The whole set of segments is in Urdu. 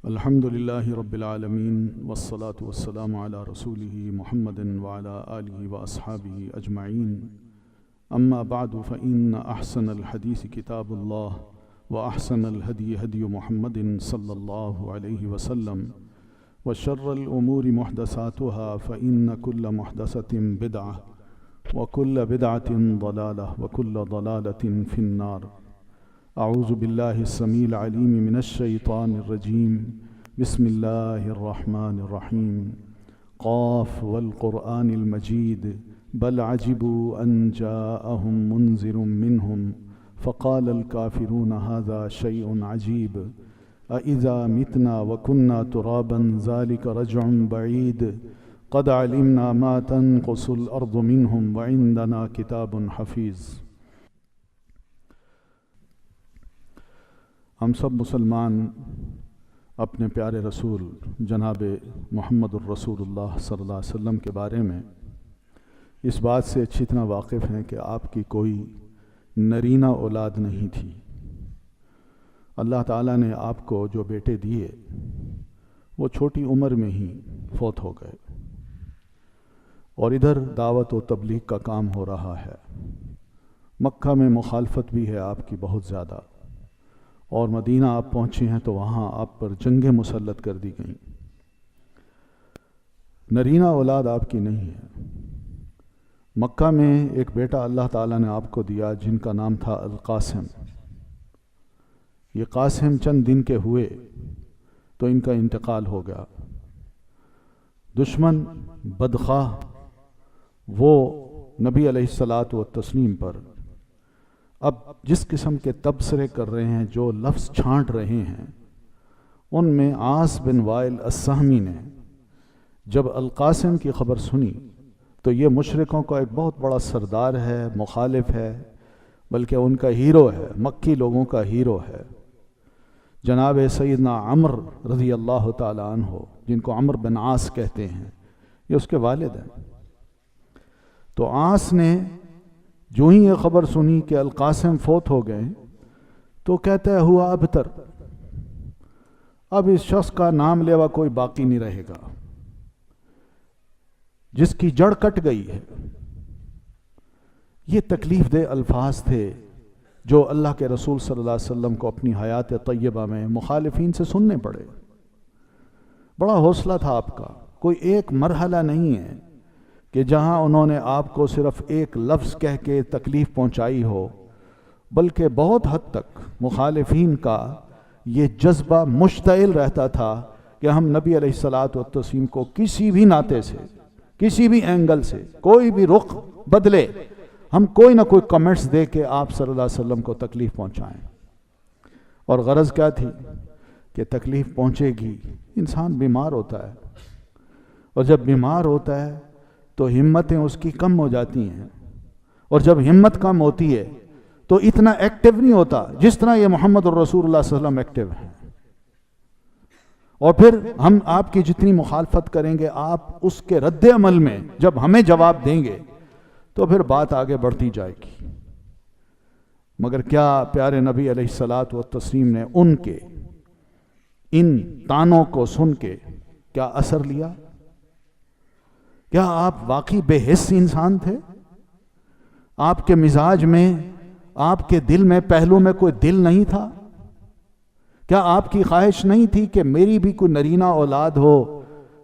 الحمد للہ رب العالمین والصلاة والسلام علی رسولہ محمد وعلی آلہ واصحابہ اجمعین اما بعد فإن احسن الحدیث کتاب اللہ واحسن الہدی ہدی محمد صلی اللہ علیہ وسلم وشر الامور محدثاتها فإن كل محدثة بدعة وكل بدعة ضلالة وكل ضلالة في النار. اعوذ باللہ السمیع العلیم من الشیطان الرجیم بسم اللہ الرحمن الرحیم قاف والقرآن المجید بل عجبوا ان جاءهم منذر منهم فقال الكافرون هذا شيء عجیب أإذا متنا وكنا ترابا ذلك رجع بعید قد علمنا ما تنقص الأرض منهم وعندنا كتاب حفیظ. ہم سب مسلمان اپنے پیارے رسول جناب محمد الرسول اللہ صلی اللہ علیہ وسلم کے بارے میں اس بات سے اچھی طرح واقف ہیں کہ آپ کی کوئی نرینہ اولاد نہیں تھی. اللہ تعالیٰ نے آپ کو جو بیٹے دیے وہ چھوٹی عمر میں ہی فوت ہو گئے، اور ادھر دعوت و تبلیغ کا کام ہو رہا ہے. مکہ میں مخالفت بھی ہے آپ کی بہت زیادہ، اور مدینہ آپ پہنچے ہیں تو وہاں آپ پر جنگیں مسلط کر دی گئیں. نرینہ اولاد آپ کی نہیں ہے. مکہ میں ایک بیٹا اللہ تعالیٰ نے آپ کو دیا جن کا نام تھا القاسم. یہ قاسم چند دن کے ہوئے تو ان کا انتقال ہو گیا. دشمن بدخواہ وہ نبی علیہ الصلاۃ والتسلیم پر اب جس قسم کے تبصرے کر رہے ہیں، جو لفظ چھانٹ رہے ہیں، ان میں عاص بن وائل السہمی نے جب القاسم کی خبر سنی تو یہ مشرکوں کا ایک بہت بڑا سردار ہے، مخالف ہے، بلکہ ان کا ہیرو ہے، مکی لوگوں کا ہیرو ہے. جناب سیدنا عمر رضی اللہ تعالی عنہ، جن کو عمر بن عاص کہتے ہیں، یہ اس کے والد ہیں. تو عاص نے جو ہی یہ خبر سنی کہ القاسم فوت ہو گئے تو کہتا ہے ہوا ابتر، اب اس شخص کا نام لیوا کوئی باقی نہیں رہے گا، جس کی جڑ کٹ گئی ہے. یہ تکلیف دہ الفاظ تھے جو اللہ کے رسول صلی اللہ علیہ وسلم کو اپنی حیات طیبہ میں مخالفین سے سننے پڑے. بڑا حوصلہ تھا آپ کا. کوئی ایک مرحلہ نہیں ہے کہ جہاں انہوں نے آپ کو صرف ایک لفظ کہہ کے تکلیف پہنچائی ہو، بلکہ بہت حد تک مخالفین کا یہ جذبہ مشتعل رہتا تھا کہ ہم نبی علیہ الصلاۃ والتسلیم کو کسی بھی ناطے سے، کسی بھی اینگل سے، کوئی بھی رخ بدلے، ہم کوئی نہ کوئی کمنٹس دے کے آپ صلی اللہ علیہ وسلم کو تکلیف پہنچائیں. اور غرض کیا تھی کہ تکلیف پہنچے گی. انسان بیمار ہوتا ہے، اور جب بیمار ہوتا ہے تو ہمتیں اس کی کم ہو جاتی ہیں، اور جب ہمت کم ہوتی ہے تو اتنا ایکٹیو نہیں ہوتا جس طرح یہ محمد الرسول اللہ صلی اللہ علیہ وسلم ایکٹیو ہیں. اور پھر ہم آپ کی جتنی مخالفت کریں گے، آپ اس کے رد عمل میں جب ہمیں جواب دیں گے تو پھر بات آگے بڑھتی جائے گی. مگر کیا پیارے نبی علیہ الصلاۃ والتسلیم نے ان کے ان تانوں کو سن کے کیا اثر لیا؟ کیا آپ واقعی بے حس انسان تھے؟ آپ کے مزاج میں، آپ کے دل میں، پہلو میں کوئی دل نہیں تھا؟ کیا آپ کی خواہش نہیں تھی کہ میری بھی کوئی نرینہ اولاد ہو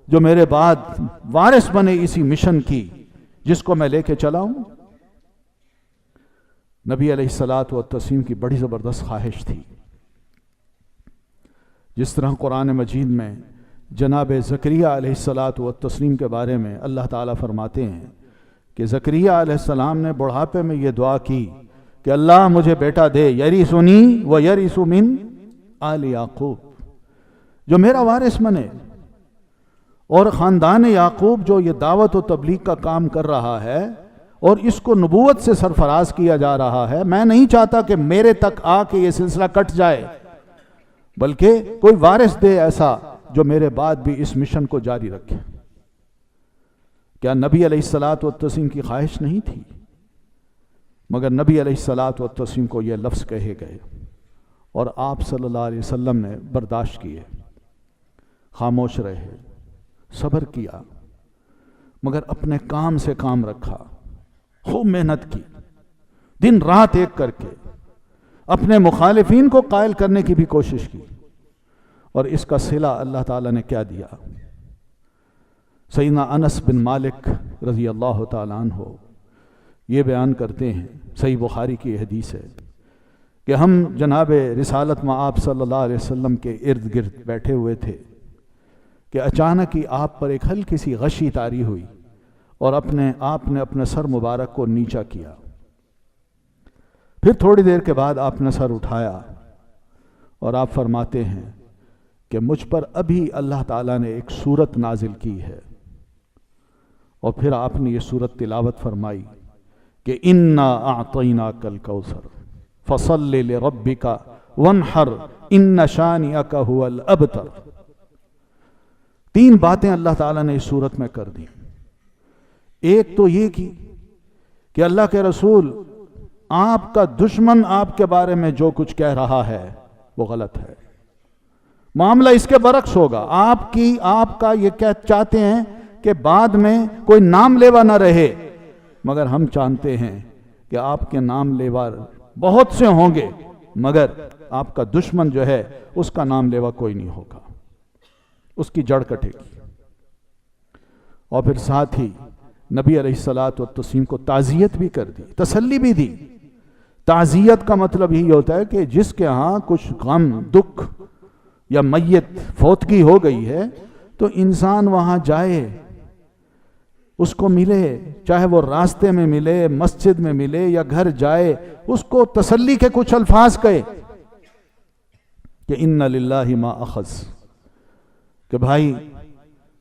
جو میرے بعد وارث بنے اسی مشن کی جس کو میں لے کے چلا ہوں؟ نبی علیہ الصلاۃ والتسلیم کی بڑی زبردست خواہش تھی. جس طرح قرآن مجید میں جناب زکریہ علیہ الصلاۃ والتسلیم کے بارے میں اللہ تعالیٰ فرماتے ہیں کہ زکریہ علیہ السلام نے بڑھاپے میں یہ دعا کی کہ اللہ مجھے بیٹا دے، یرثنی و یرث من آل یعقوب، جو میرا وارث بنے. اور خاندان یعقوب جو یہ دعوت و تبلیغ کا کام کر رہا ہے اور اس کو نبوت سے سرفراز کیا جا رہا ہے، میں نہیں چاہتا کہ میرے تک آ کے یہ سلسلہ کٹ جائے، بلکہ کوئی وارث دے ایسا جو میرے بعد بھی اس مشن کو جاری رکھے. کیا نبی علیہ الصلاۃ والتسلیم کی خواہش نہیں تھی؟ مگر نبی علیہ الصلاۃ والتسلیم کو یہ لفظ کہے گئے اور آپ صلی اللہ علیہ وسلم نے برداشت کیے. خاموش رہے، صبر کیا، مگر اپنے کام سے کام رکھا، خوب محنت کی، دن رات ایک کر کے اپنے مخالفین کو قائل کرنے کی بھی کوشش کی، اور اس کا صلہ اللہ تعالیٰ نے کیا دیا۔ سیدنا انس بن مالک رضی اللہ تعالیٰ عنہ یہ بیان کرتے ہیں، صحیح بخاری کی حدیث ہے کہ ہم جناب رسالت مآب صلی اللہ علیہ وسلم کے ارد گرد بیٹھے ہوئے تھے کہ اچانک ہی آپ پر ایک ہلکی سی غشی طاری ہوئی، اور آپ نے اپنے سر مبارک کو نیچا کیا۔ پھر تھوڑی دیر کے بعد آپ نے سر اٹھایا اور آپ فرماتے ہیں کہ مجھ پر ابھی اللہ تعالیٰ نے ایک سورت نازل کی ہے، اور پھر آپ نے یہ سورت تلاوت فرمائی کہ اِنَّا أَعْطَيْنَاكَ الْكَوْثَرَ فَصَلِّ لِرَبِّكَ وَانْحَرْ إِنَّ شَانِئَكَ هُوَ الْأَبْتَرُ۔ تین باتیں اللہ تعالیٰ نے اس سورت میں کر دی۔ ایک تو یہ کی کہ اللہ کے رسول، آپ کا دشمن آپ کے بارے میں جو کچھ کہہ رہا ہے وہ غلط ہے، معاملہ اس کے برعکس ہوگا۔ آپ کا یہ چاہتے ہیں کہ بعد میں کوئی نام لیوا نہ رہے، مگر ہم جانتے ہیں کہ آپ کے نام لیوا بہت سے ہوں گے، مگر آپ کا دشمن جو ہے اس کا نام لیوا کوئی نہیں ہوگا، اس کی جڑ کٹے گی۔ اور پھر ساتھ ہی نبی علیہ الصلاۃ والتسلیم کو تعزیت بھی کر دی، تسلی بھی دی۔ تعزیت کا مطلب یہی ہوتا ہے کہ جس کے ہاں کچھ غم، دکھ یا میت فوتگی ہو گئی ہے تو انسان وہاں جائے، اس کو ملے، چاہے وہ راستے میں ملے، مسجد میں ملے یا گھر جائے، اس کو تسلی کے کچھ الفاظ کہے کہ اِنَّ لِلَّهِ مَا أَخَذَ، کہ بھائی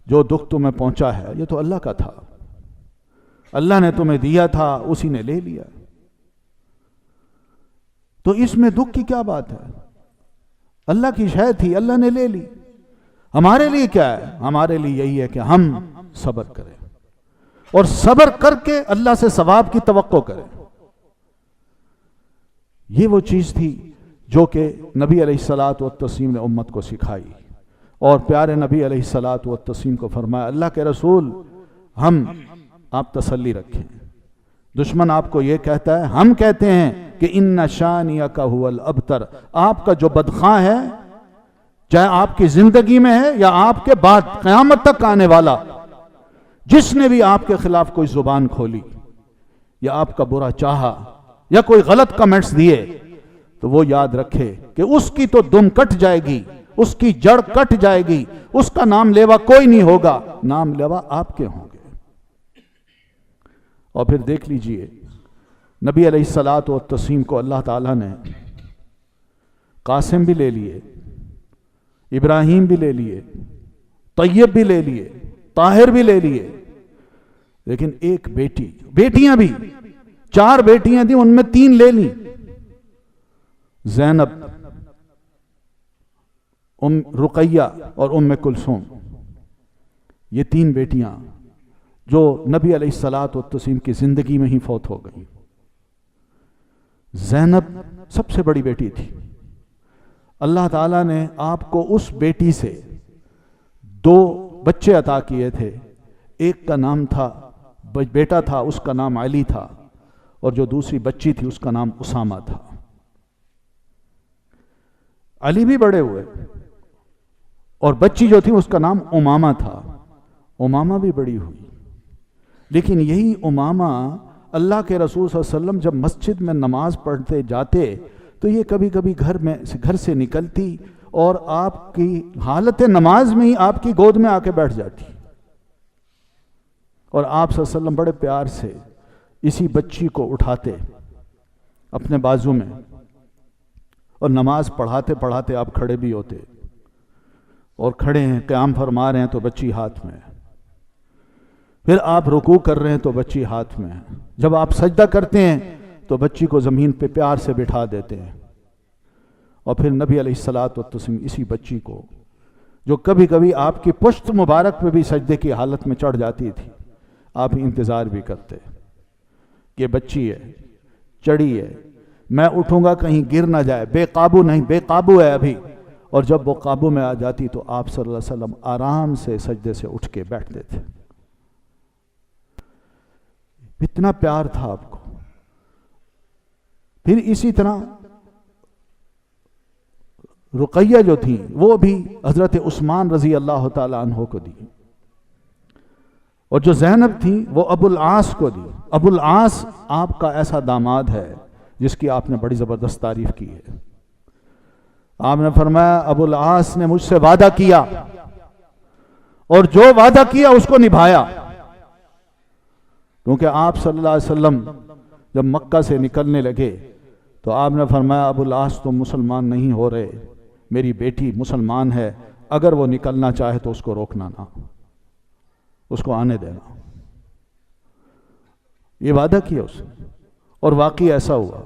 جو دکھ تمہیں پہنچا ہے یہ تو اللہ کا تھا، اللہ نے تمہیں دیا تھا، اسی نے لے لیا، تو اس میں دکھ کی کیا بات ہے؟ اللہ کی شے تھی، اللہ نے لے لی۔ ہمارے لیے کیا ہے؟ ہمارے لیے یہی ہے کہ ہم صبر کریں، اور صبر کر کے اللہ سے ثواب کی توقع کریں۔ یہ وہ چیز تھی جو کہ نبی علیہ الصلاۃ والتسلیم نے امت کو سکھائی، اور پیارے نبی علیہ الصلاۃ والتسلیم کو فرمایا، اللہ کے رسول آپ تسلی رکھیں، دشمن آپ کو یہ کہتا ہے، ہم کہتے ہیں کہ اِنَّ شَانِئَكَ هُوَ الْأَبْتَرُ، آپ کا جو بدخواہ ہے، چاہے آپ کی زندگی میں ہے یا آپ کے بعد قیامت تک آنے والا، جس نے بھی آپ کے خلاف کوئی زبان کھولی یا آپ کا برا چاہا یا کوئی غلط کمنٹس دیے، تو وہ یاد رکھے کہ اس کی تو دم کٹ جائے گی، اس کی جڑ کٹ جائے گی، اس کا نام لیوا کوئی نہیں ہوگا، نام لیوا آپ کے ہوں گے۔ اور پھر دیکھ لیجئے نبی علیہ الصلاۃ والتسلیم کو اللہ تعالیٰ نے قاسم بھی لے لیے، ابراہیم بھی لے لیے، طیب بھی لے لیے، طاہر بھی لے لیے، لیکن ایک بیٹیاں بھی 4 بیٹیاں تھیں، ان میں 3 لے لیں، زینب، رقیہ اور کلثوم، یہ 3 بیٹیاں جو نبی علیہ الصلاۃ والتسلیم کی زندگی میں ہی فوت ہو گئی۔ زینب سب سے بڑی بیٹی تھی، اللہ تعالیٰ نے آپ کو اس بیٹی سے 2 بچے عطا کیے تھے، ایک کا نام تھا، بیٹا تھا، اس کا نام علی تھا، اور جو دوسری بچی تھی اس کا نام اسامہ تھا۔ علی بھی بڑے ہوئے، اور بچی جو تھی اس کا نام امامہ تھا، امامہ بھی بڑی ہوئی، لیکن یہی امامہ اللہ کے رسول صلی اللہ علیہ وسلم جب مسجد میں نماز پڑھتے جاتے تو یہ کبھی کبھی گھر سے نکلتی اور آپ کی حالت نماز میں ہی آپ کی گود میں آ کے بیٹھ جاتی، اور آپ صلی اللہ علیہ وسلم بڑے پیار سے اسی بچی کو اٹھاتے اپنے بازو میں، اور نماز پڑھاتے پڑھاتے آپ کھڑے بھی ہوتے، اور کھڑے ہیں قیام فرما رہے ہیں تو بچی ہاتھ میں ہے، پھر آپ رکوع کر رہے ہیں تو بچی ہاتھ میں ہے، جب آپ سجدہ کرتے ہیں تو بچی کو زمین پہ پیار سے بٹھا دیتے ہیں، اور پھر نبی علیہ الصلاۃ والتسلیم اسی بچی کو، جو کبھی کبھی آپ کی پشت مبارک پہ بھی سجدے کی حالت میں چڑھ جاتی تھی، آپ انتظار بھی کرتے کہ بچی ہے، چڑھی ہے، میں اٹھوں گا کہیں گر نہ جائے، بے قابو نہیں، بے قابو ہے ابھی، اور جب وہ قابو میں آ جاتی تو آپ صلی اللہ علیہ وسلم آرام سے سجدے سے اٹھ کے بیٹھتے تھے. اتنا پیار تھا آپ کو. پھر اسی طرح رقیہ جو تھی وہ بھی حضرت عثمان رضی اللہ تعالی عنہ کو دی، اور جو زینب تھی وہ ابو العاص کو دی. ابو العاص آپ کا ایسا داماد ہے جس کی آپ نے بڑی زبردست تعریف کی ہے. آپ نے فرمایا ابو العاص نے مجھ سے وعدہ کیا اور جو وعدہ کیا اس کو نبھایا. کیونکہ آپ صلی اللہ علیہ وسلم جب مکہ سے نکلنے لگے تو آپ نے فرمایا ابو العاص تم مسلمان نہیں ہو رہے، میری بیٹی مسلمان ہے، اگر وہ نکلنا چاہے تو اس کو روکنا نہ، اس کو آنے دینا. یہ وعدہ کیا اس نے، اور واقعی ایسا ہوا.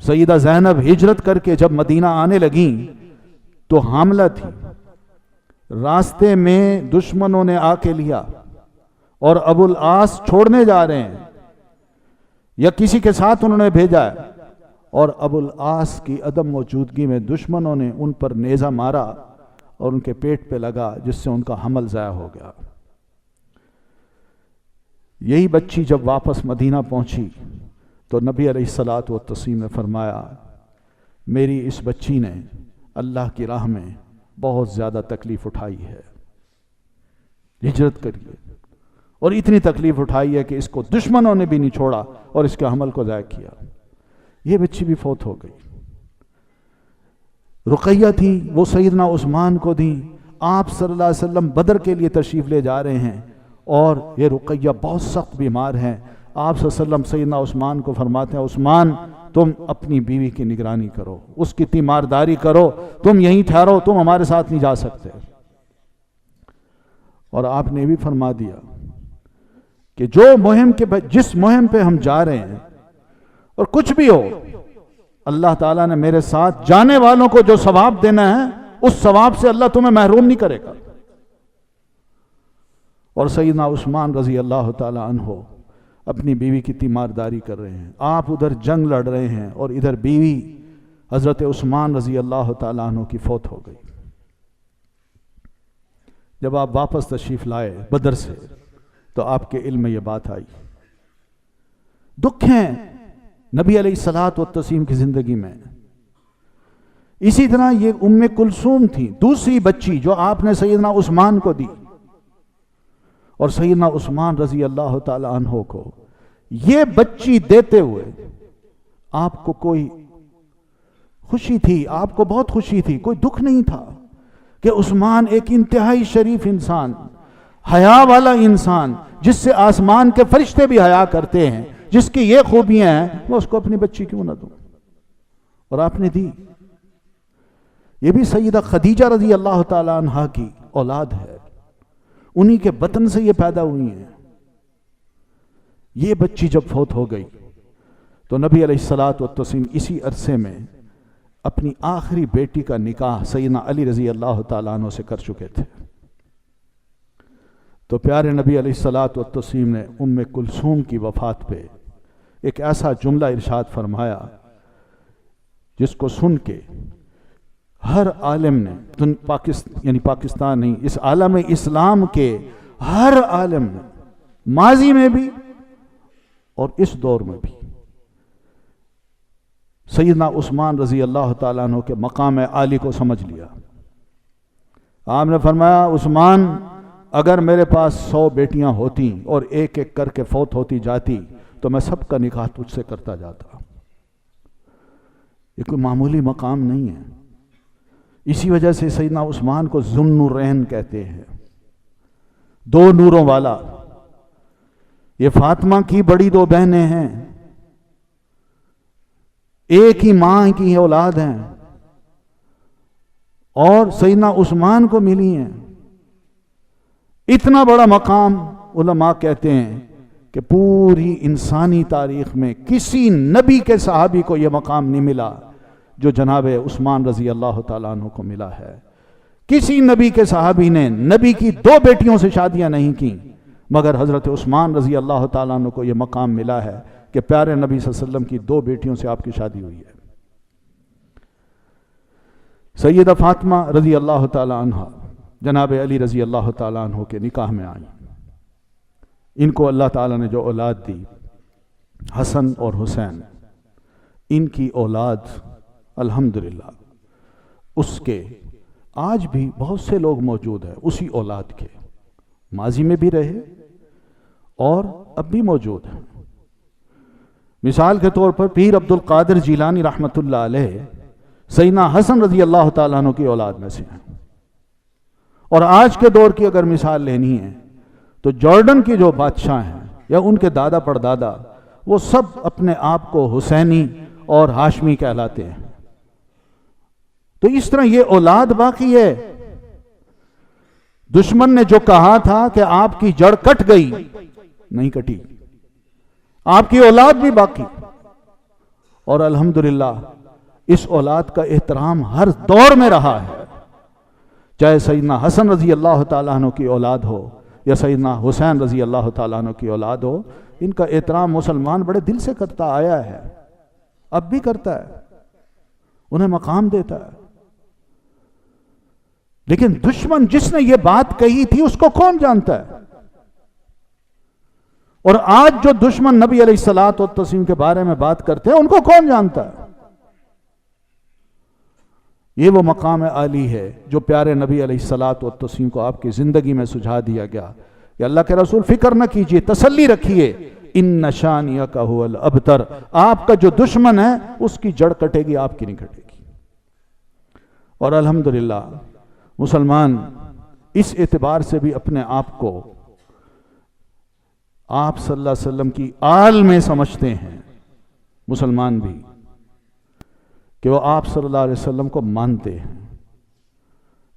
سیدہ زینب ہجرت کر کے جب مدینہ آنے لگیں تو حاملہ تھی. راستے میں دشمنوں نے آ کے لیا اور ابو العاص چھوڑنے جا رہے ہیں یا کسی کے ساتھ انہوں نے بھیجا ہے، اور ابو العاص کی عدم موجودگی میں دشمنوں نے ان پر نیزہ مارا اور ان کے پیٹ پہ لگا، جس سے ان کا حمل ضائع ہو گیا. یہی بچی جب واپس مدینہ پہنچی تو نبی علیہ الصلوۃ والتسلیم نے فرمایا میری اس بچی نے اللہ کی راہ میں بہت زیادہ تکلیف اٹھائی ہے، ہجرت کریے، اور اتنی تکلیف اٹھائی ہے کہ اس کو دشمنوں نے بھی نہیں چھوڑا اور اس کے حمل کو ضائع کیا. یہ بچی بھی فوت ہو گئی. رقیہ تھی وہ سیدنا عثمان کو دی. آپ صلی اللہ علیہ وسلم بدر کے لیے تشریف لے جا رہے ہیں اور یہ رقیہ بہت سخت بیمار ہیں. آپ صلی اللہ علیہ وسلم سیدنا عثمان کو فرماتے ہیں عثمان تم اپنی بیوی کی نگرانی کرو، اس کی تیمارداری کرو، تم یہیں ٹھہرو، تم ہمارے ساتھ نہیں جا سکتے. اور آپ نے بھی فرما دیا کہ جس مہم پہ ہم جا رہے ہیں اور کچھ بھی ہو، اللہ تعالیٰ نے میرے ساتھ جانے والوں کو جو ثواب دینا ہے اس ثواب سے اللہ تمہیں محروم نہیں کرے گا. اور سیدنا عثمان رضی اللہ تعالی عنہ اپنی بیوی کی تیمارداری کر رہے ہیں. آپ ادھر جنگ لڑ رہے ہیں اور ادھر بیوی حضرت عثمان رضی اللہ تعالی عنہ کی فوت ہو گئی. جب آپ واپس تشریف لائے بدر سے تو آپ کے علم میں یہ بات آئی. دکھ ہیں نبی علیہ الصلوۃ والتسلیم کی زندگی میں. اسی طرح یہ ام کلثوم تھی دوسری بچی جو آپ نے سیدنا عثمان کو دی، اور سیدنا عثمان رضی اللہ تعالی عنہ کو یہ بچی دیتے ہوئے آپ کو کوئی خوشی تھی، آپ کو بہت خوشی تھی، کوئی دکھ نہیں تھا کہ عثمان ایک انتہائی شریف انسان، حیا والا انسان، جس سے آسمان کے فرشتے بھی حیا کرتے ہیں، جس کی یہ خوبیاں ہیں، وہ اس کو اپنی بچی کیوں نہ دوں. اور آپ نے دی. یہ بھی سیدہ خدیجہ رضی اللہ تعالی عنہا کی اولاد ہے، انہی کے بطن سے یہ پیدا ہوئی ہیں. یہ بچی جب فوت ہو گئی تو نبی علیہ الصلوۃ والتسلیم اسی عرصے میں اپنی آخری بیٹی کا نکاح سیدنا علی رضی اللہ تعالیٰ عنہ سے کر چکے تھے. تو پیارے نبی علیہ الصلوۃ والتسلیم نے ام کلثوم کی وفات پہ ایک ایسا جملہ ارشاد فرمایا جس کو سن کے ہر عالم نے پاکستان نہیں، اس عالم اسلام کے ہر عالم نے ماضی میں بھی اور اس دور میں بھی سیدنا عثمان رضی اللہ تعالیٰ عنہ کے مقام عالی کو سمجھ لیا. آپ نے فرمایا عثمان اگر میرے پاس 100 بیٹیاں ہوتی اور ایک ایک کر کے فوت ہوتی جاتی تو میں سب کا نکاح تجھ سے کرتا جاتا. یہ کوئی معمولی مقام نہیں ہے. اسی وجہ سے سیدنا عثمان کو ذو النورین کہتے ہیں، 2 نوروں والا. یہ فاطمہ کی بڑی 2 بہنیں ہیں، ایک ہی ماں کی اولاد ہیں، اور سیدنا عثمان کو ملی ہیں. اتنا بڑا مقام علماء کہتے ہیں کہ پوری انسانی تاریخ میں کسی نبی کے صحابی کو یہ مقام نہیں ملا جو جناب عثمان رضی اللہ تعالیٰ عنہ کو ملا ہے. کسی نبی کے صحابی نے نبی کی 2 بیٹیوں سے شادیاں نہیں کی، مگر حضرت عثمان رضی اللہ تعالیٰ عنہ کو یہ مقام ملا ہے کہ پیارے نبی صلی اللہ علیہ وسلم کی 2 بیٹیوں سے آپ کی شادی ہوئی ہے. سیدہ فاطمہ رضی اللہ تعالی عنہ جناب علی رضی اللہ تعالی عنہ کے نکاح میں آئیں. ان کو اللہ تعالیٰ نے جو اولاد دی، حسن اور حسین، ان کی اولاد الحمدللہ اس کے آج بھی بہت سے لوگ موجود ہیں اسی اولاد کے، ماضی میں بھی رہے اور اب بھی موجود ہیں. مثال کے طور پر پیر عبد القادر جیلانی رحمۃ اللہ علیہ سیدنا حسن رضی اللہ تعالیٰ عنہ کی اولاد میں سے ہیں. اور آج کے دور کی اگر مثال لینی ہے تو جارڈن کے جو بادشاہ ہیں یا ان کے دادا پردادا، وہ سب اپنے آپ کو حسینی اور ہاشمی کہلاتے ہیں. تو اس طرح یہ اولاد باقی ہے. دشمن نے جو کہا تھا کہ آپ کی جڑ کٹ گئی، نہیں کٹی، آپ کی اولاد بھی باقی. اور الحمدللہ اس اولاد کا احترام ہر دور میں رہا ہے، چاہے سیدنا حسن رضی اللہ تعالیٰ عنہ کی اولاد ہو یا سیدنا حسین رضی اللہ تعالیٰ عنہ کی اولاد ہو. ان کا احترام مسلمان بڑے دل سے کرتا آیا ہے، اب بھی کرتا ہے، انہیں مقام دیتا ہے. لیکن دشمن جس نے یہ بات کہی تھی اس کو کون جانتا ہے؟ اور آج جو دشمن نبی علیہ الصلوۃ والتسلیم کے بارے میں بات کرتے ہیں ان کو کون جانتا ہے؟ یہ وہ مقام عالی ہے جو پیارے نبی علیہ الصلوۃ والتسلیم کو آپ کی زندگی میں سجھا دیا گیا کہ اللہ کے رسول فکر نہ کیجئے، تسلی رکھیے، ان شانئک ھو الابتر، آپ کا جو دشمن ہے اس کی جڑ کٹے گی، آپ کی نہیں کٹے گی. اور الحمدللہ مسلمان اس اعتبار سے بھی اپنے آپ کو آپ صلی اللہ علیہ وسلم کی آل میں سمجھتے ہیں، مسلمان بھی، کہ وہ آپ صلی اللہ علیہ وسلم کو مانتے ہیں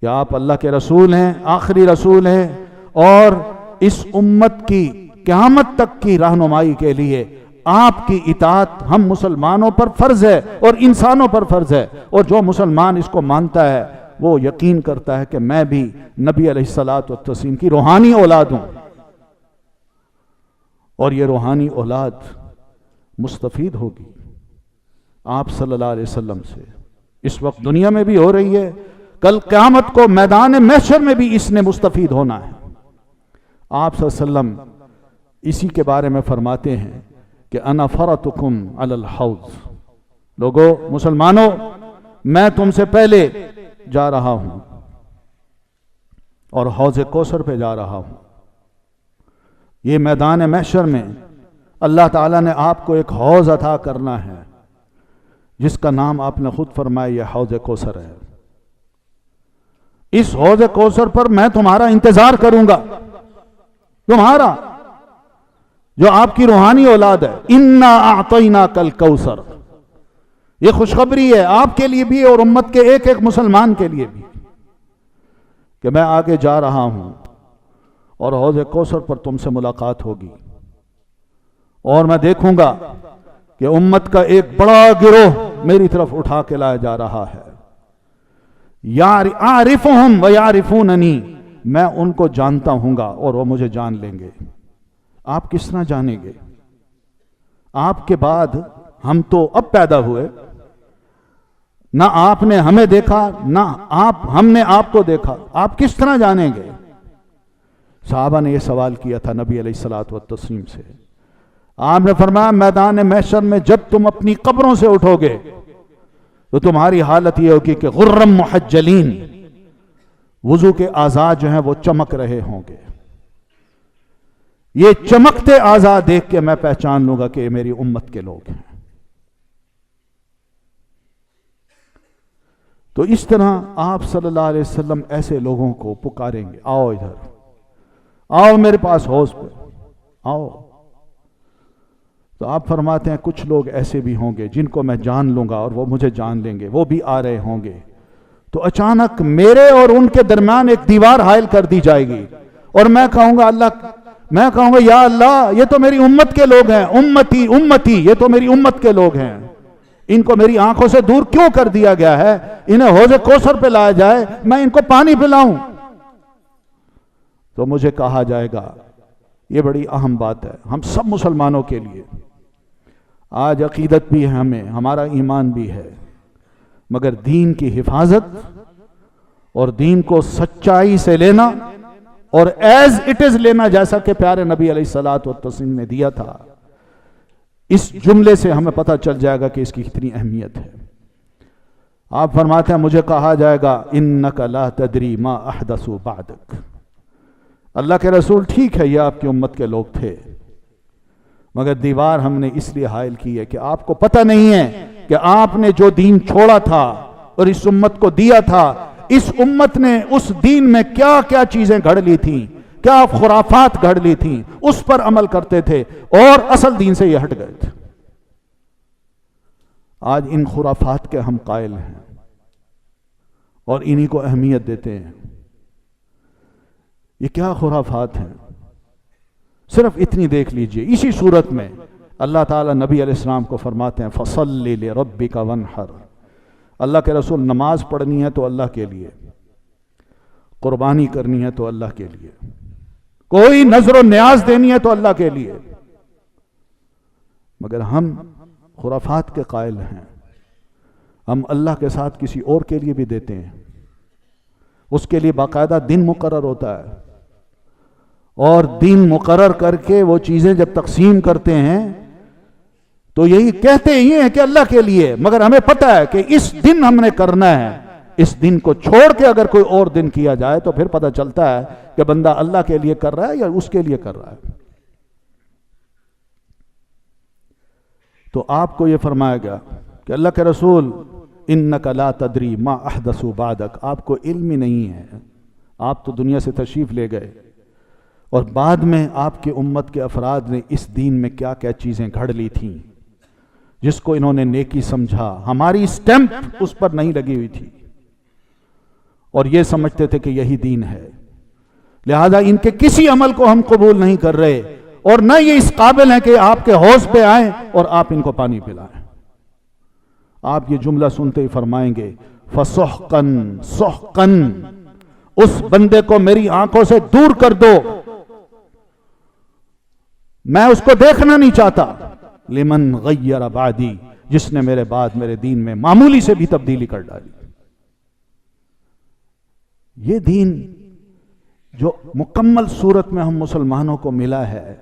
کہ آپ اللہ کے رسول ہیں، آخری رسول ہیں، اور اس امت کی قیامت تک کی رہنمائی کے لیے آپ کی اطاعت ہم مسلمانوں پر فرض ہے اور انسانوں پر فرض ہے. اور جو مسلمان اس کو مانتا ہے وہ یقین کرتا ہے کہ میں بھی نبی علیہ الصلوۃ والتسلیم کی روحانی اولاد ہوں، اور یہ روحانی اولاد مستفید ہوگی آپ صلی اللہ علیہ وسلم سے. اس وقت دنیا میں بھی ہو رہی ہے، کل قیامت کو میدان محشر میں بھی اس نے مستفید ہونا ہے. آپ صلی اللہ علیہ وسلم اسی کے بارے میں فرماتے ہیں کہ انا فرطکم علی الحوض، لوگو مسلمانوں میں تم سے پہلے جا رہا ہوں اور حوض کوثر پہ جا رہا ہوں. یہ میدان محشر میں اللہ تعالیٰ نے آپ کو ایک حوض عطا کرنا ہے جس کا نام آپ نے خود فرمایا یہ حوض کوثر ہے. اس حوض کوثر پر میں تمہارا انتظار کروں گا، تمہارا جو آپ کی روحانی اولاد ہے. انا اعطیناک الکوثر، یہ خوشخبری ہے آپ کے لیے بھی اور امت کے ایک ایک مسلمان کے لیے بھی کہ میں آگے جا رہا ہوں اور حوض کوثر پر تم سے ملاقات ہوگی، اور میں دیکھوں گا کہ امت کا ایک بڑا گروہ میری طرف اٹھا کے لایا جا رہا ہے. اعرفہم ویعرفوننی، میں ان کو جانتا ہوں گا اور وہ مجھے جان لیں گے. آپ کس طرح جانیں گے؟ آپ کے بعد ہم تو اب پیدا ہوئے، نہ آپ نے ہمیں دیکھا نہ ہم نے آپ کو دیکھا، آپ کس طرح جانیں گے؟ صحابہ نے یہ سوال کیا تھا نبی علیہ الصلوۃ والتسلیم سے. آپ نے فرمایا میدان محشر میں جب تم اپنی قبروں سے اٹھو گے تو تمہاری حالت یہ ہوگی کہ غرم محجلین، وضو کے اعضاء جو ہیں وہ چمک رہے ہوں گے. یہ چمکتے اعضاء دیکھ کے میں پہچان لوں گا کہ یہ میری امت کے لوگ ہیں. تو اس طرح آپ صلی اللہ علیہ وسلم ایسے لوگوں کو پکاریں گے، آؤ ادھر، آؤ میرے پاس حوض پہ آؤ. تو آپ فرماتے ہیں کچھ لوگ ایسے بھی ہوں گے جن کو میں جان لوں گا اور وہ مجھے جان لیں گے، وہ بھی آ رہے ہوں گے. تو اچانک میرے اور ان کے درمیان ایک دیوار حائل کر دی جائے گی اور میں کہوں گا یا اللہ یہ تو میری امت کے لوگ ہیں، امتی امتی، یہ تو میری امت کے لوگ ہیں، ان کو میری آنکھوں سے دور کیوں کر دیا گیا ہے؟ انہیں حوض کوثر پہ لایا جائے، میں ان کو پانی پلاؤں. تو مجھے کہا جائے گا، یہ بڑی اہم بات ہے ہم سب مسلمانوں کے لیے. آج عقیدت بھی ہے ہمیں، ہمارا ایمان بھی ہے، مگر دین کی حفاظت اور دین کو سچائی سے لینا اور ایز اٹ از لینا، جیسا کہ پیارے نبی علیہ الصلوۃ والتسلیم نے دیا تھا، اس جملے سے ہمیں پتہ چل جائے گا کہ اس کی کتنی اہمیت ہے۔ آپ فرماتے ہیں مجھے کہا جائے گا انک لا تدری ما احدثوا بعدک، اللہ کے رسول ٹھیک ہے یہ آپ کی امت کے لوگ تھے، مگر دیوار ہم نے اس لیے حائل کی ہے کہ آپ کو پتہ نہیں ہے کہ آپ نے جو دین چھوڑا تھا اور اس امت کو دیا تھا، اس امت نے اس دین میں کیا کیا چیزیں گھڑ لی تھیں، کیا خرافات گھڑ لی تھیں، اس پر عمل کرتے تھے اور اصل دین سے یہ ہٹ گئے تھے۔ آج ان خرافات کے ہم قائل ہیں اور انہی کو اہمیت دیتے ہیں۔ یہ کیا خرافات ہیں؟ صرف اتنی دیکھ لیجئے، اسی صورت میں اللہ تعالیٰ نبی علیہ السلام کو فرماتے ہیں فَصَلِّ لِرَبِّكَ وَانْحَرْ، اللہ کے رسول نماز پڑھنی ہے تو اللہ کے لیے، قربانی کرنی ہے تو اللہ کے لیے، کوئی نظر و نیاز دینی ہے تو اللہ کے لیے، مگر ہم خرافات کے قائل ہیں۔ ہم اللہ کے ساتھ کسی اور کے لیے بھی دیتے ہیں، اس کے لیے باقاعدہ دن مقرر ہوتا ہے، اور دن مقرر کر کے وہ چیزیں جب تقسیم کرتے ہیں تو یہی کہتے ہی ہیں کہ اللہ کے لیے، مگر ہمیں پتہ ہے کہ اس دن ہم نے کرنا ہے، اس دن کو چھوڑ کے اگر کوئی اور دن کیا جائے تو پھر پتہ چلتا ہے کہ بندہ اللہ کے لیے کر رہا ہے یا اس کے لیے کر رہا ہے۔ تو آپ کو یہ فرمایا گیا کہ اللہ کے رسول انک لا تدری ما احدثوا بعدک، آپ کو علم ہی نہیں ہے، آپ تو دنیا سے تشریف لے گئے اور بعد میں آپ کی امت کے افراد نے اس دین میں کیا کیا چیزیں گھڑ لی تھیں جس کو انہوں نے نیکی سمجھا، ہماری سٹیمپ اس پر نہیں لگی ہوئی تھی، اور یہ سمجھتے تھے کہ یہی دین ہے، لہذا ان کے کسی عمل کو ہم قبول نہیں کر رہے، اور نہ یہ اس قابل ہیں کہ آپ کے حوض پہ آئیں اور آپ ان کو پانی پلائیں۔ آپ یہ جملہ سنتے ہی فرمائیں گے فَسُحْقًا سُحْقًا، اس بندے کو میری آنکھوں سے دور کر دو، میں اس کو دیکھنا نہیں چاہتا، لمن غیر بعدی، جس نے میرے بعد میرے دین میں معمولی سے بھی تبدیلی کر ڈالی۔ یہ دین جو مکمل صورت میں ہم مسلمانوں کو ملا ہے،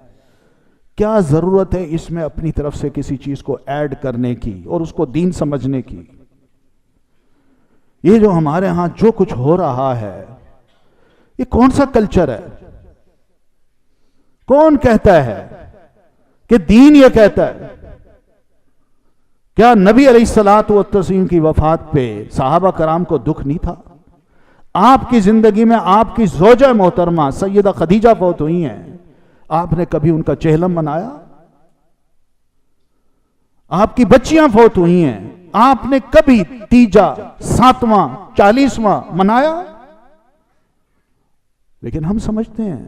کیا ضرورت ہے اس میں اپنی طرف سے کسی چیز کو ایڈ کرنے کی اور اس کو دین سمجھنے کی؟ یہ جو ہمارے ہاں جو کچھ ہو رہا ہے، یہ کون سا کلچر ہے؟ کون کہتا ہے کہ دین یہ کہتا ہے؟ کیا نبی علیہ الصلوۃ والتسلیم کی وفات پہ صحابہ کرام کو دکھ نہیں تھا؟ آپ کی زندگی میں آپ کی زوجہ محترمہ سیدہ خدیجہ فوت ہوئی ہیں، آپ نے کبھی ان کا چہلم منایا؟ آپ کی بچیاں فوت ہوئی ہیں، آپ نے کبھی تیجا، ساتواں، 40واں منایا؟ لیکن ہم سمجھتے ہیں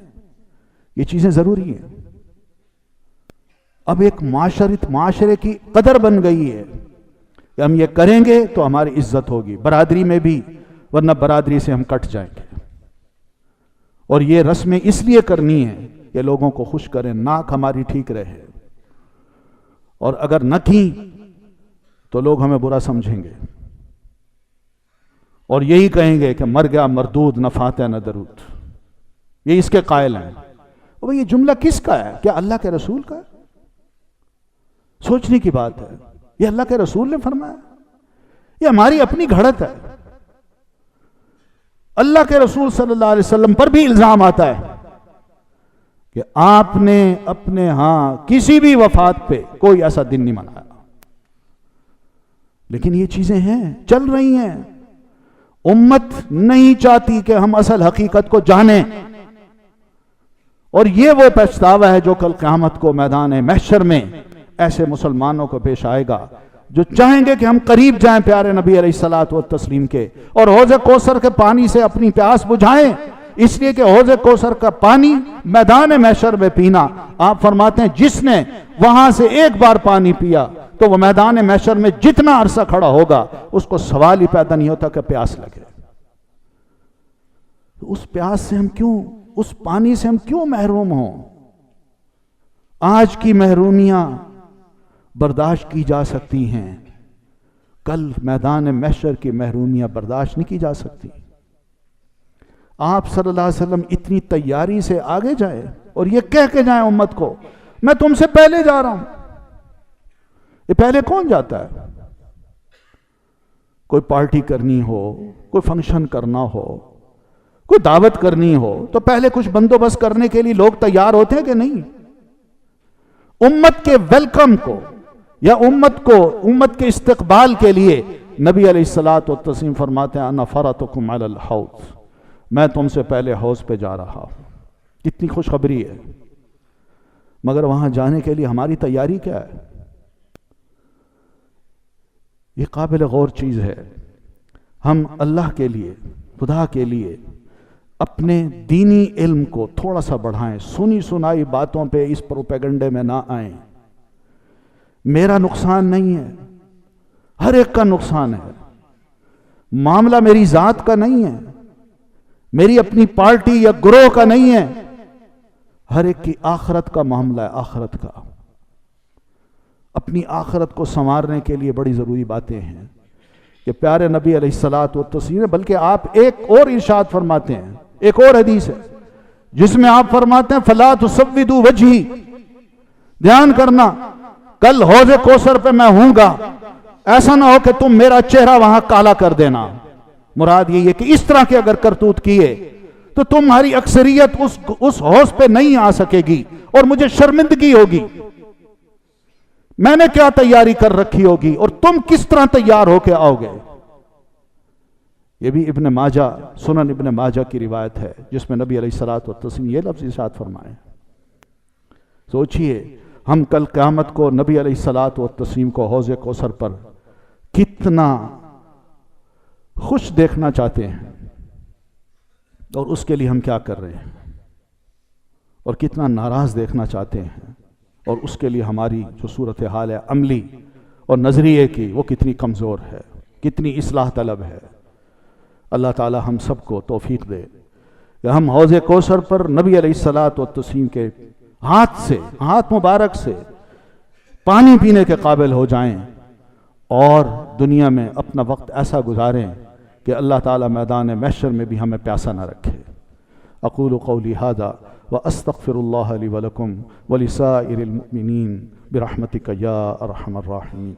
یہ چیزیں ضروری ہیں۔ اب ایک معاشرے کی قدر بن گئی ہے کہ ہم یہ کریں گے تو ہماری عزت ہوگی، برادری میں بھی، ورنہ برادری سے ہم کٹ جائیں گے، اور یہ رسمیں اس لیے کرنی ہے کہ لوگوں کو خوش کریں، ناک ہماری ٹھیک رہے، اور اگر نہ کی تو لوگ ہمیں برا سمجھیں گے اور یہی کہیں گے کہ مر گیا مردود، نہ فاتح نہ درود۔ یہ اس کے قائل ہیں۔ اور یہ جملہ کس کا ہے؟ کیا اللہ کے رسول کا ہے؟ سوچنے کی بات ہے، یہ اللہ کے رسول نے فرمایا؟ یہ ہماری اپنی گھڑت ہے۔ اللہ کے رسول صلی اللہ علیہ وسلم پر بھی الزام آتا ہے کہ آپ نے اپنے ہاں کسی بھی وفات پہ کوئی ایسا دن نہیں منایا، لیکن یہ چیزیں ہیں، چل رہی ہیں۔ امت نہیں چاہتی کہ ہم اصل حقیقت کو جانیں، اور یہ وہ پچھتاوا ہے جو کل قیامت کو میدان محشر میں ایسے مسلمانوں کو پیش آئے گا جو چاہیں گے کہ ہم قریب جائیں پیارے نبی علیہ الصلوۃ والتسلیم کے، اور حوض کوثر کے پانی سے اپنی پیاس بجھائیں، اس لیے کہ حوض کوثر کا پانی میدان محشر میں پینا، آپ فرماتے ہیں جس نے وہاں سے ایک بار پانی پیا تو وہ میدان محشر میں جتنا عرصہ کھڑا ہوگا اس کو سوال ہی پیدا نہیں ہوتا کہ پیاس لگے۔ اس پیاس سے ہم کیوں، اس پانی سے ہم کیوں محروم ہوں؟ آج کی محرومیاں برداشت کی جا سکتی ہیں، کل میدان محشر کی محرومیاں برداشت نہیں کی جا سکتی۔ آپ صلی اللہ علیہ وسلم اتنی تیاری سے آگے جائیں اور یہ کہہ کے جائیں امت کو میں تم سے پہلے جا رہا ہوں۔ یہ پہلے کون جاتا ہے؟ کوئی پارٹی کرنی ہو، کوئی فنکشن کرنا ہو، کوئی دعوت کرنی ہو تو پہلے کچھ بندوبست کرنے کے لیے لوگ تیار ہوتے ہیں کہ نہیں؟ امت کے ویلکم کو یا امت کے استقبال کے لیے نبی علیہ الصلوۃ والتسلیم فرماتے ہیں انا فرطکم علی الحوض، میں تم سے پہلے حوض پہ جا رہا ہوں۔ کتنی خوشخبری ہے، مگر وہاں جانے کے لیے ہماری تیاری کیا ہے؟ یہ قابل غور چیز ہے۔ ہم اللہ کے لیے، خدا کے لیے اپنے دینی علم کو تھوڑا سا بڑھائیں، سنی سنائی باتوں پہ اس پروپیگنڈے میں نہ آئیں۔ میرا نقصان نہیں ہے، ہر ایک کا نقصان ہے۔ معاملہ میری ذات کا نہیں ہے، میری اپنی پارٹی یا گروہ کا نہیں ہے، ہر ایک کی آخرت کا معاملہ ہے، آخرت کا۔ اپنی آخرت کو سنوارنے کے لیے بڑی ضروری باتیں ہیں کہ پیارے نبی علیہ الصلوۃ والتسلیم، بلکہ آپ ایک اور ارشاد فرماتے ہیں، ایک اور حدیث ہے جس میں آپ فرماتے ہیں فَلَا تُسَوِّدُوا وَجْهِي، دھیان کرنا کل حوض کوثر پہ میں ہوں گا، ایسا نہ ہو کہ تم میرا چہرہ وہاں کالا کر دینا۔ مراد یہ ہے کہ اس طرح کے اگر کرتوت کیے تو تمہاری اکثریت اس حوض پہ نہیں آ سکے گی اور مجھے شرمندگی ہوگی۔ میں نے کیا تیاری کر رکھی ہوگی اور تم کس طرح تیار ہو کے آؤ گے؟ یہ بھی ابن ماجہ، سنن ابن ماجہ کی روایت ہے جس میں نبی علیہ الصلوۃ والتسلیم یہ لفظ ارشاد فرمائے۔ سوچئے ہم کل قیامت کو نبی علیہ الصلوۃ والتسلیم کو حوض کوثر پر کتنا خوش دیکھنا چاہتے ہیں اور اس کے لیے ہم کیا کر رہے ہیں، اور کتنا ناراض دیکھنا چاہتے ہیں اور اس کے لیے ہماری جو صورتحال ہے عملی اور نظریے کی وہ کتنی کمزور ہے، کتنی اصلاح طلب ہے۔ اللہ تعالی ہم سب کو توفیق دے کہ ہم حوض کوثر پر نبی علیہ الصلوۃ والتسلیم کے ہاتھ مبارک سے پانی پینے کے قابل ہو جائیں اور دنیا میں اپنا وقت ایسا گزاریں کہ اللہ تعالی میدان محشر میں بھی ہمیں پیاسا نہ رکھے۔ اقول قولی ھذا واستغفر اللہ لی ولکم ولسائر المؤمنین برحمتک یا ارحم الراحمین۔